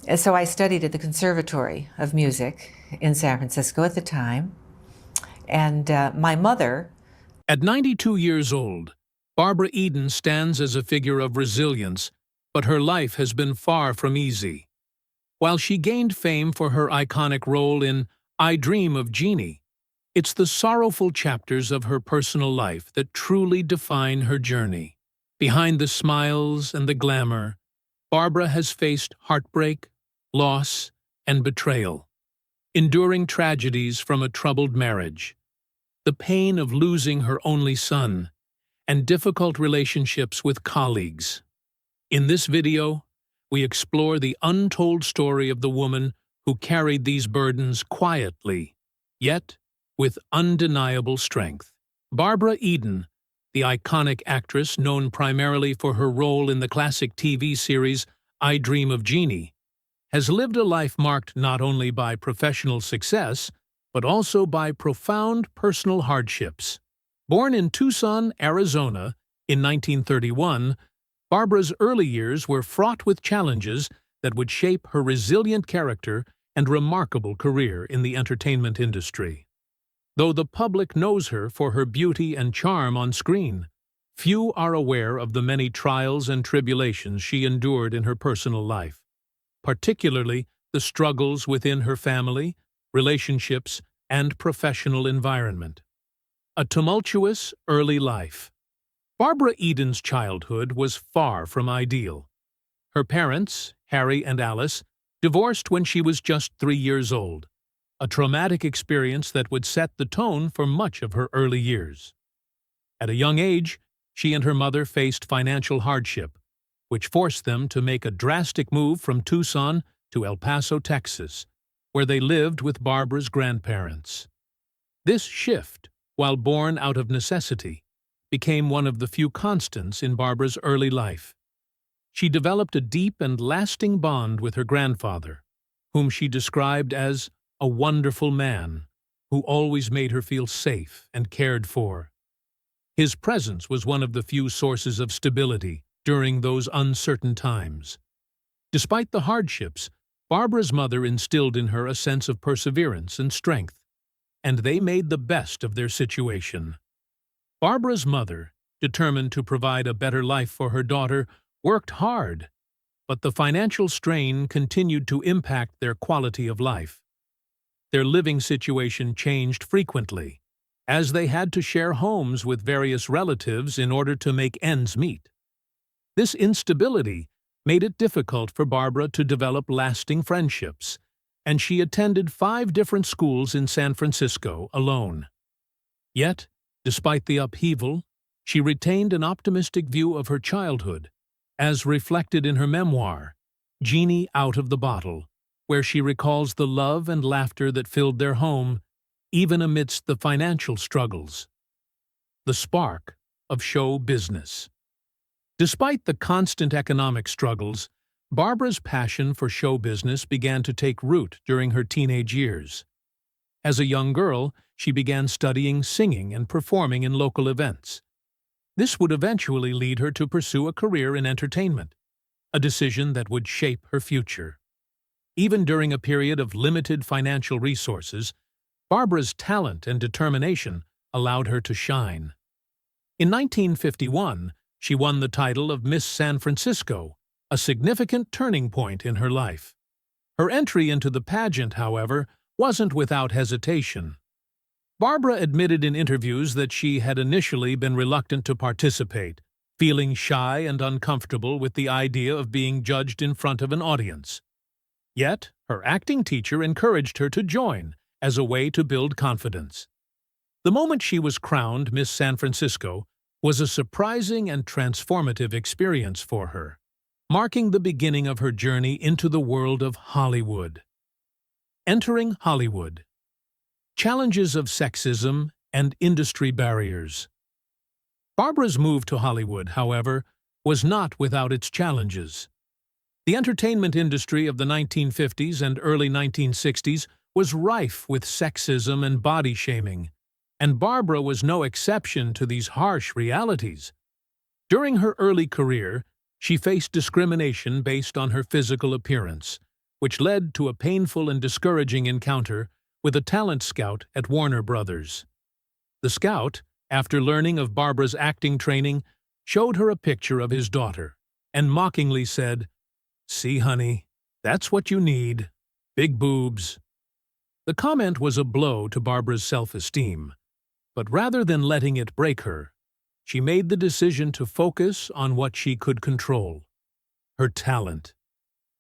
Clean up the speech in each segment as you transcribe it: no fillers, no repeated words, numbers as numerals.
And so I studied at the Conservatory of Music in San Francisco at the time. And my mother. At 92 years old, Barbara Eden stands as a figure of resilience, but her life has been far from easy. While she gained fame for her iconic role in I Dream of Jeannie, it's the sorrowful chapters of her personal life that truly define her journey. Behind the smiles and the glamour, Barbara has faced heartbreak, loss, and betrayal, enduring tragedies from a troubled marriage, the pain of losing her only son, and difficult relationships with colleagues. In this video, we explore the untold story of the woman who carried these burdens quietly, yet with undeniable strength. Barbara Eden, the iconic actress known primarily for her role in the classic TV series I Dream of Jeannie, has lived a life marked not only by professional success, but also by profound personal hardships. Born in Tucson, Arizona, in 1931, Barbara's early years were fraught with challenges that would shape her resilient character and remarkable career in the entertainment industry. Though the public knows her for her beauty and charm on screen, few are aware of the many trials and tribulations she endured in her personal life, particularly the struggles within her family, relationships, and professional environment. A tumultuous early life. Barbara Eden's childhood was far from ideal. Her parents, Harry and Alice, divorced when she was just 3 years old, a traumatic experience that would set the tone for much of her early years. At a young age, she and her mother faced financial hardship, which forced them to make a drastic move from Tucson to El Paso, Texas, where they lived with Barbara's grandparents. This shift, while born out of necessity, became one of the few constants in Barbara's early life. She developed a deep and lasting bond with her grandfather, whom she described as a wonderful man who always made her feel safe and cared for. His presence was one of the few sources of stability during those uncertain times. Despite the hardships, Barbara's mother instilled in her a sense of perseverance and strength, and they made the best of their situation. Barbara's mother, determined to provide a better life for her daughter, worked hard, but the financial strain continued to impact their quality of life. Their living situation changed frequently, as they had to share homes with various relatives in order to make ends meet. This instability made it difficult for Barbara to develop lasting friendships, and she attended 5 different schools in San Francisco alone. Yet, despite the upheaval, she retained an optimistic view of her childhood, as reflected in her memoir, Jeannie Out of the Bottle, where she recalls the love and laughter that filled their home, even amidst the financial struggles. The spark of show business. Despite the constant economic struggles, Barbara's passion for show business began to take root during her teenage years. As a young girl, she began studying singing and performing in local events. This would eventually lead her to pursue a career in entertainment, a decision that would shape her future. Even during a period of limited financial resources, Barbara's talent and determination allowed her to shine. In 1951, she won the title of Miss San Francisco, a significant turning point in her life. Her entry into the pageant, however, wasn't without hesitation. Barbara admitted in interviews that she had initially been reluctant to participate, feeling shy and uncomfortable with the idea of being judged in front of an audience. Yet, her acting teacher encouraged her to join as a way to build confidence. The moment she was crowned Miss San Francisco was a surprising and transformative experience for her, marking the beginning of her journey into the world of Hollywood. Entering Hollywood. Challenges of sexism and industry barriers. Barbara's move to Hollywood, however, was not without its challenges. The entertainment industry of the 1950s and early 1960s was rife with sexism and body shaming, and Barbara was no exception to these harsh realities. During her early career, she faced discrimination based on her physical appearance, which led to a painful and discouraging encounter with a talent scout at Warner Brothers. The scout, after learning of Barbara's acting training, showed her a picture of his daughter and mockingly said, "See, honey, that's what you need. Big boobs." The comment was a blow to Barbara's self-esteem, but rather than letting it break her, she made the decision to focus on what she could control: her talent.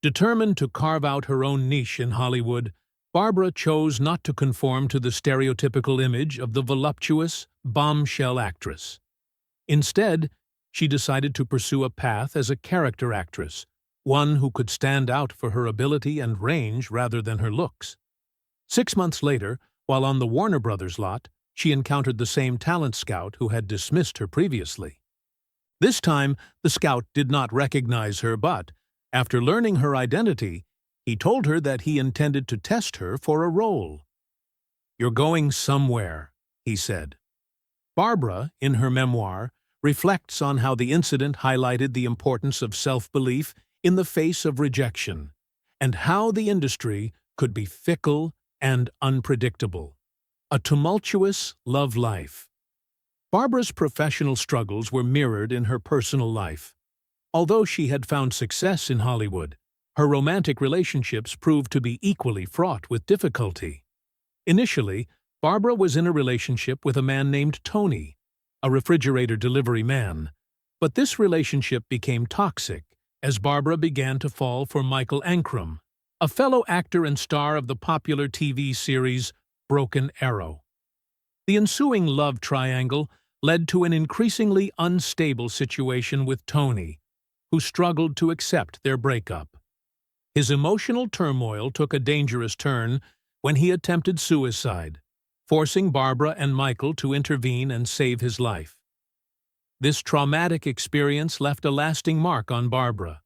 Determined to carve out her own niche in Hollywood, Barbara chose not to conform to the stereotypical image of the voluptuous, bombshell actress. Instead, she decided to pursue a path as a character actress, one who could stand out for her ability and range rather than her looks. 6 months later, while on the Warner Brothers lot, she encountered the same talent scout who had dismissed her previously. This time, the scout did not recognize her, but, after learning her identity, he told her that he intended to test her for a role. "You're going somewhere," he said. Barbara, in her memoir, reflects on how the incident highlighted the importance of self-belief in the face of rejection, and how the industry could be fickle and unpredictable. A tumultuous love life. Barbara's professional struggles were mirrored in her personal life. Although she had found success in Hollywood, her romantic relationships proved to be equally fraught with difficulty. Initially, Barbara was in a relationship with a man named Tony, a refrigerator delivery man, but this relationship became toxic as Barbara began to fall for Michael Ancrum, a fellow actor and star of the popular TV series Broken Arrow. The ensuing love triangle led to an increasingly unstable situation with Tony, who struggled to accept their breakup. His emotional turmoil took a dangerous turn when he attempted suicide, forcing Barbara and Michael to intervene and save his life. This traumatic experience left a lasting mark on Barbara,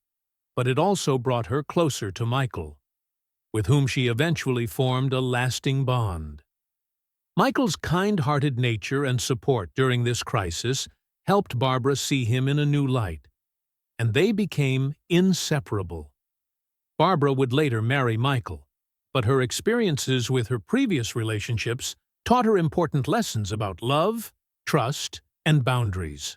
but it also brought her closer to Michael, with whom she eventually formed a lasting bond. Michael's kind-hearted nature and support during this crisis helped Barbara see him in a new light, and they became inseparable. Barbara would later marry Michael, but her experiences with her previous relationships taught her important lessons about love, trust, and boundaries.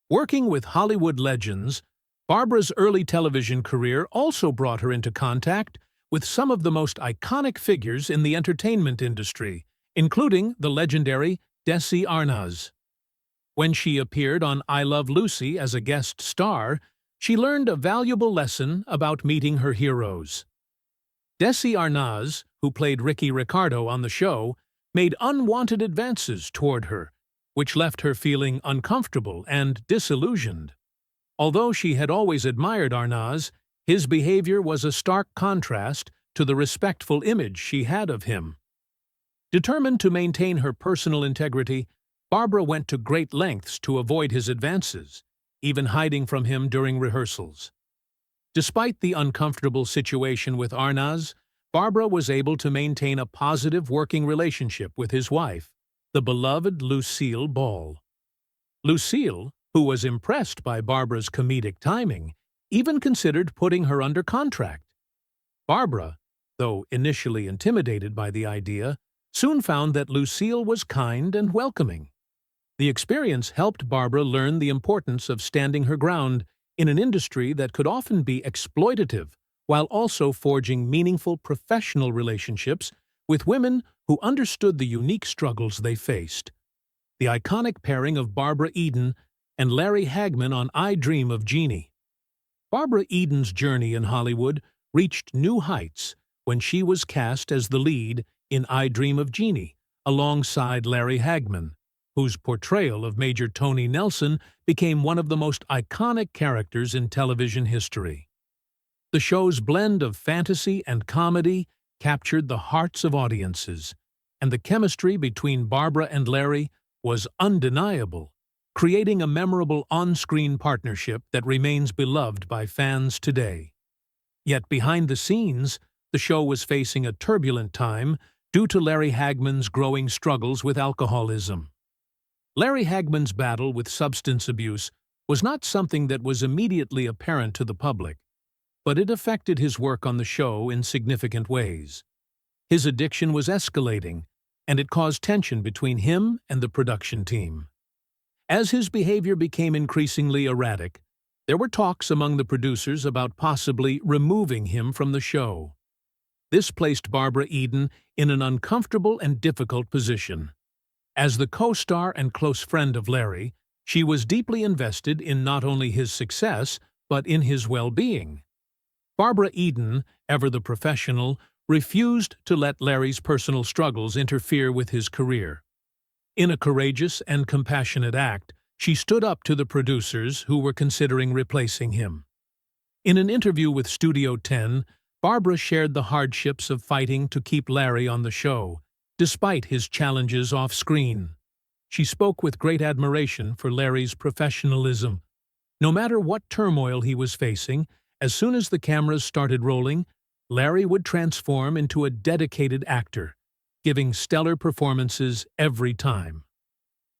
Working with Hollywood legends, Barbara's early television career also brought her into contact with some of the most iconic figures in the entertainment industry, including the legendary Desi Arnaz. When she appeared on I Love Lucy as a guest star, she learned a valuable lesson about meeting her heroes. Desi Arnaz, who played Ricky Ricardo on the show, made unwanted advances toward her, which left her feeling uncomfortable and disillusioned. Although she had always admired Arnaz, his behavior was a stark contrast to the respectful image she had of him. Determined to maintain her personal integrity, Barbara went to great lengths to avoid his advances, even hiding from him during rehearsals. Despite the uncomfortable situation with Arnaz, Barbara was able to maintain a positive working relationship with his wife, the beloved Lucille Ball. Lucille, who was impressed by Barbara's comedic timing, even considered putting her under contract. Barbara, though initially intimidated by the idea, soon found that Lucille was kind and welcoming. The experience helped Barbara learn the importance of standing her ground in an industry that could often be exploitative, while also forging meaningful professional relationships with women who understood the unique struggles they faced. The iconic pairing of Barbara Eden and Larry Hagman on I Dream of Jeannie. Barbara Eden's journey in Hollywood reached new heights when she was cast as the lead in I Dream of Jeannie, alongside Larry Hagman, whose portrayal of Major Tony Nelson became one of the most iconic characters in television history. The show's blend of fantasy and comedy captured the hearts of audiences, and the chemistry between Barbara and Larry was undeniable, creating a memorable on-screen partnership that remains beloved by fans today. Yet behind the scenes, the show was facing a turbulent time due to Larry Hagman's growing struggles with alcoholism. Larry Hagman's battle with substance abuse was not something that was immediately apparent to the public, but it affected his work on the show in significant ways. His addiction was escalating, and it caused tension between him and the production team. As his behavior became increasingly erratic, there were talks among the producers about possibly removing him from the show. This placed Barbara Eden in an uncomfortable and difficult position. As the co-star and close friend of Larry, she was deeply invested in not only his success, but in his well-being. Barbara Eden, ever the professional, refused to let Larry's personal struggles interfere with his career. In a courageous and compassionate act, she stood up to the producers who were considering replacing him. In an interview with Studio 10, Barbara shared the hardships of fighting to keep Larry on the show, despite his challenges off-screen. She spoke with great admiration for Larry's professionalism. No matter what turmoil he was facing, as soon as the cameras started rolling, Larry would transform into a dedicated actor, giving stellar performances every time.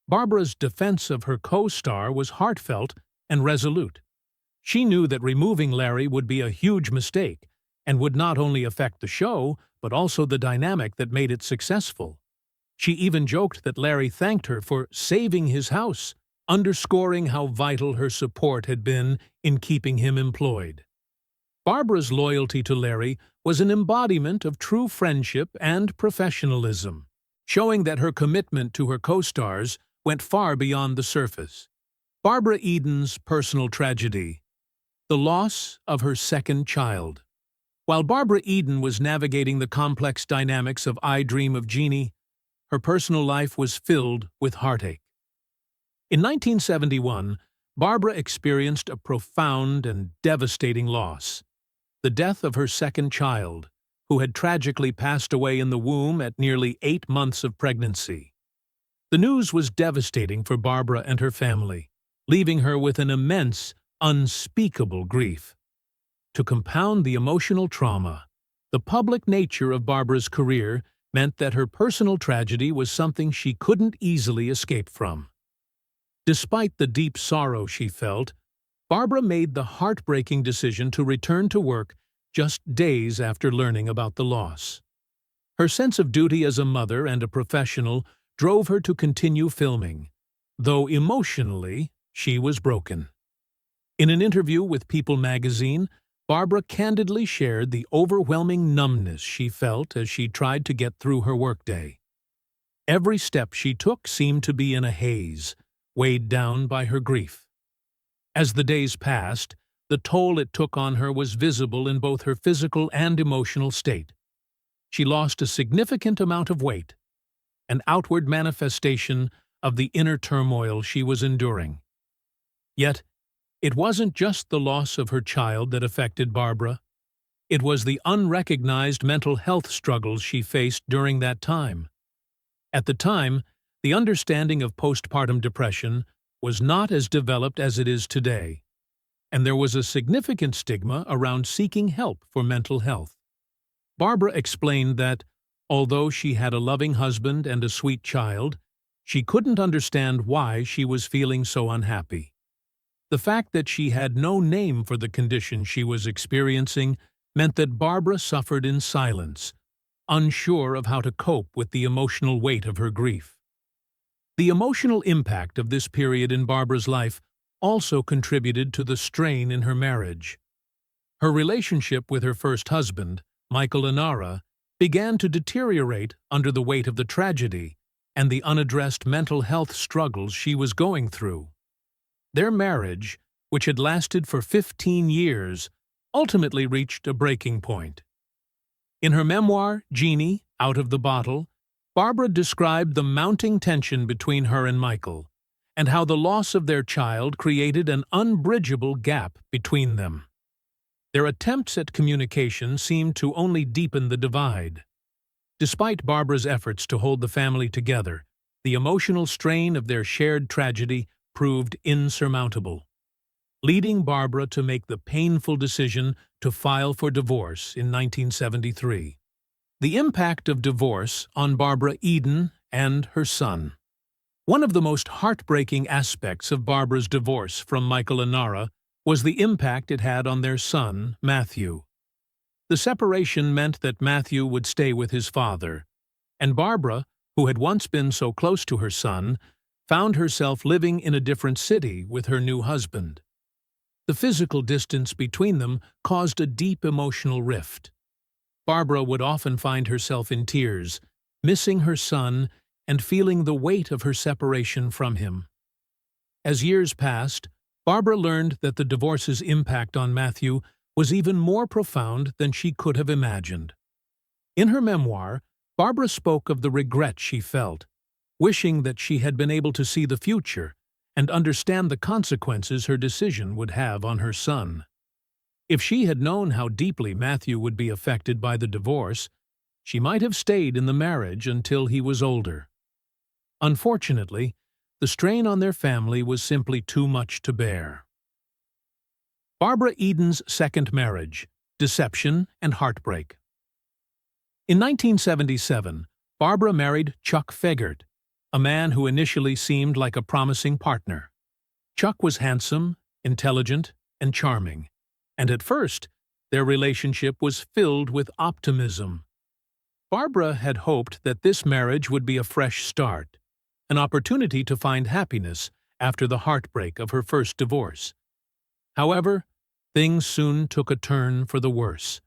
Barbara's defense of her co-star was heartfelt and resolute. She knew that removing Larry would be a huge mistake and would not only affect the show, but also the dynamic that made it successful. She even joked that Larry thanked her for saving his house, underscoring how vital her support had been in keeping him employed. Barbara's loyalty to Larry was an embodiment of true friendship and professionalism, showing that her commitment to her co-stars went far beyond the surface. Barbara Eden's personal tragedy: the loss of her second child. While Barbara Eden was navigating the complex dynamics of I Dream of Jeannie, her personal life was filled with heartache. In 1971, Barbara experienced a profound and devastating loss: the death of her second child, who had tragically passed away in the womb at nearly 8 months of pregnancy. The news was devastating for Barbara and her family, leaving her with an immense, unspeakable grief. To compound the emotional trauma, the public nature of Barbara's career meant that her personal tragedy was something she couldn't easily escape from. Despite the deep sorrow she felt, Barbara made the heartbreaking decision to return to work just days after learning about the loss. Her sense of duty as a mother and a professional drove her to continue filming, though emotionally she was broken. In an interview with People magazine, Barbara candidly shared the overwhelming numbness she felt as she tried to get through her workday. Every step she took seemed to be in a haze, weighed down by her grief. As the days passed, the toll it took on her was visible in both her physical and emotional state. She lost a significant amount of weight, an outward manifestation of the inner turmoil she was enduring. Yet, it wasn't just the loss of her child that affected Barbara. It was the unrecognized mental health struggles she faced during that time. At the time, the understanding of postpartum depression was not as developed as it is today, and there was a significant stigma around seeking help for mental health. Barbara explained that, although she had a loving husband and a sweet child, she couldn't understand why she was feeling so unhappy. The fact that she had no name for the condition she was experiencing meant that Barbara suffered in silence, unsure of how to cope with the emotional weight of her grief. The emotional impact of this period in Barbara's life also contributed to the strain in her marriage. Her relationship with her first husband, Michael Ansara, began to deteriorate under the weight of the tragedy and the unaddressed mental health struggles she was going through. Their marriage, which had lasted for 15 years, ultimately reached a breaking point. In her memoir, Jeannie, Out of the Bottle, Barbara described the mounting tension between her and Michael, and how the loss of their child created an unbridgeable gap between them. Their attempts at communication seemed to only deepen the divide. Despite Barbara's efforts to hold the family together, the emotional strain of their shared tragedy proved insurmountable, leading Barbara to make the painful decision to file for divorce in 1973. The impact of divorce on Barbara Eden and her son. One of the most heartbreaking aspects of Barbara's divorce from Michael Ansara was the impact it had on their son, Matthew. The separation meant that Matthew would stay with his father, and Barbara, who had once been so close to her son, found herself living in a different city with her new husband. The physical distance between them caused a deep emotional rift. Barbara would often find herself in tears, missing her son and feeling the weight of her separation from him. As years passed, Barbara learned that the divorce's impact on Matthew was even more profound than she could have imagined. In her memoir, Barbara spoke of the regret she felt, wishing that she had been able to see the future and understand the consequences her decision would have on her son. If she had known how deeply Matthew would be affected by the divorce, she might have stayed in the marriage until he was older. Unfortunately, the strain on their family was simply too much to bear. Barbara Eden's second marriage, deception and heartbreak. In 1977, Barbara married Chuck Fegert, a man who initially seemed like a promising partner. Chuck was handsome, intelligent, and charming, and at first, their relationship was filled with optimism. Barbara had hoped that this marriage would be a fresh start, an opportunity to find happiness after the heartbreak of her first divorce. However, things soon took a turn for the worse.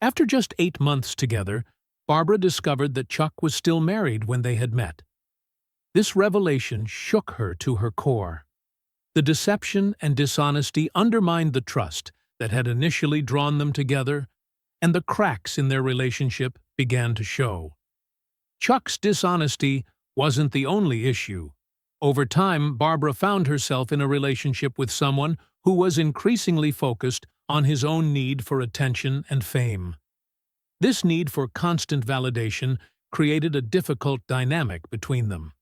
After just 8 months together, Barbara discovered that Chuck was still married when they had met. This revelation shook her to her core. The deception and dishonesty undermined the trust that had initially drawn them together, and the cracks in their relationship began to show. Chuck's dishonesty wasn't the only issue. Over time, Barbara found herself in a relationship with someone who was increasingly focused on his own need for attention and fame. This need for constant validation created a difficult dynamic between them.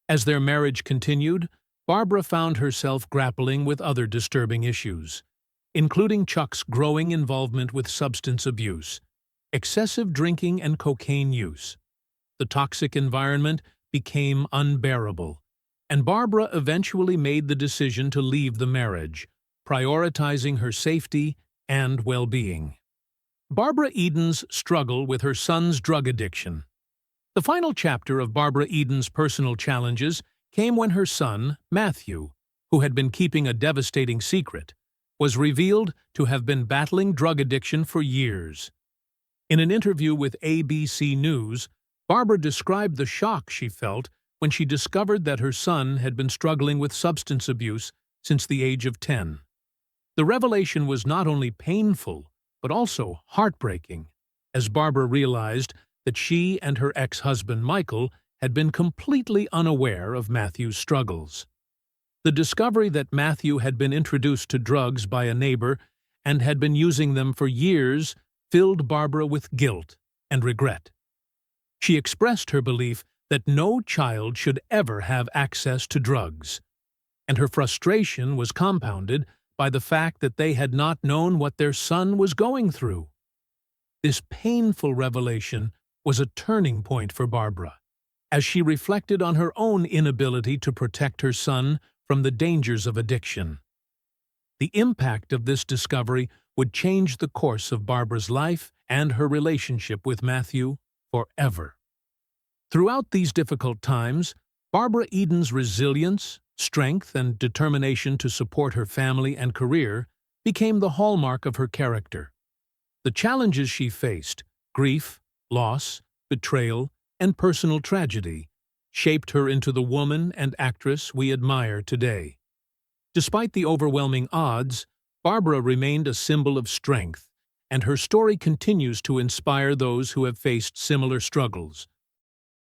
As their marriage continued, Barbara found herself grappling with other disturbing issues, including Chuck's growing involvement with substance abuse, excessive drinking and cocaine use. The toxic environment became unbearable, and Barbara eventually made the decision to leave the marriage, prioritizing her safety and well-being. Barbara Eden's struggle with her son's drug addiction. The final chapter of Barbara Eden's personal challenges came when her son, Matthew, who had been keeping a devastating secret, was revealed to have been battling drug addiction for years. In an interview with ABC News, Barbara described the shock she felt when she discovered that her son had been struggling with substance abuse since the age of 10. The revelation was not only painful, but also heartbreaking, as Barbara realized that she and her ex-husband Michael had been completely unaware of Matthew's struggles. The discovery that Matthew had been introduced to drugs by a neighbor and had been using them for years filled Barbara with guilt and regret. She expressed her belief that no child should ever have access to drugs, and her frustration was compounded by the fact that they had not known what their son was going through. This painful revelation was a turning point for Barbara, as she reflected on her own inability to protect her son from the dangers of addiction. The impact of this discovery would change the course of Barbara's life and her relationship with Matthew forever. Throughout these difficult times, Barbara Eden's resilience, strength, and determination to support her family and career became the hallmark of her character. The challenges she faced, grief, loss, betrayal, and personal tragedy, shaped her into the woman and actress we admire today. Despite the overwhelming odds, Barbara remained a symbol of strength, and her story continues to inspire those who have faced similar struggles.